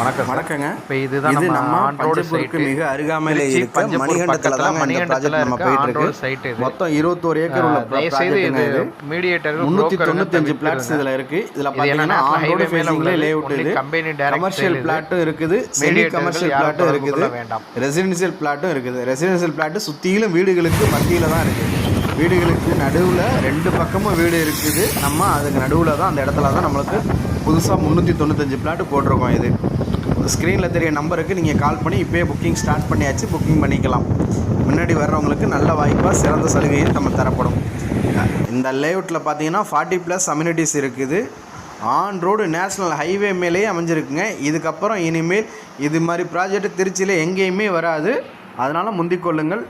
வணக்கங்க. இப்போ இதுதான் இது நம்ம நம்ம ஆன் ரோடு பஞ்சப்பூருக்கு சைட்டு. மிக அருகாமையில திருச்சி இருக்க பஞ்சப்பூர் மணிகண்டத்துல பக்கத்துல தாங்க இந்த ப்ராஜெக்ட் நம்ம இருக்க போயிட்டு ஆன் ரோடு இருக்கு. சைட் இது. மொத்தம் 21 ஏக்கர் உள்ள தயவுசெய்து ப்ராஜெக்ட்டுங்க இது இது. மீடியேட்டர்கள் 395 பிளாட்ஸ் இதுல இருக்கு. இதுல பாத்தீங்கன்னா ஆன் ரோடு ஃபேசிங்ல லேஅவுட் இது. கம்பெனி டைரக்ட் கமர்ஷியல் பிளாட்டும் இருக்குது, செமி கமர்ஷியல் பிளாட்டும் இருக்குது, வேண்டாம். ரெசிடென்ஷியல் பிளாட்டும் இருக்குது. ரெசிடென்ஷியல் பிளாட் சுத்திலும் வீடுகளுக்கு மத்தியில தான் இருக்கு. வீடுகளுக்கு நடுவில் 2 பக்கமும் வீடு இருக்குது. நம்ம அதுக்கு நடுவில் தான் அந்த இடத்துல தான் நம்மளுக்கு புதுசாக 395 பிளாட் போட்டிருக்கோம். இது ஸ்க்ரீனில் தெரிய நம்பருக்கு நீங்கள் கால் பண்ணி இப்போயே புக்கிங் ஸ்டார்ட் பண்ணியாச்சு, புக்கிங் பண்ணிக்கலாம். முன்னாடி வர்றவங்களுக்கு நல்ல வாய்ப்பாக சிறந்த சலுகையும் நம்ம தரப்படும். இந்த லேஅவுட்டில் பார்த்தீங்கன்னா 40+ அம்யூனிட்டிஸ் இருக்குது. ஆன் ரோடு நேஷ்னல் ஹைவே மேலேயே அமைஞ்சிருக்குங்க. இதுக்கப்புறம் இனிமேல் இது மாதிரி ப்ராஜெக்ட் திருச்சியில் எங்கேயுமே வராது. அதனால் முந்திக்கொள்ளுங்கள்.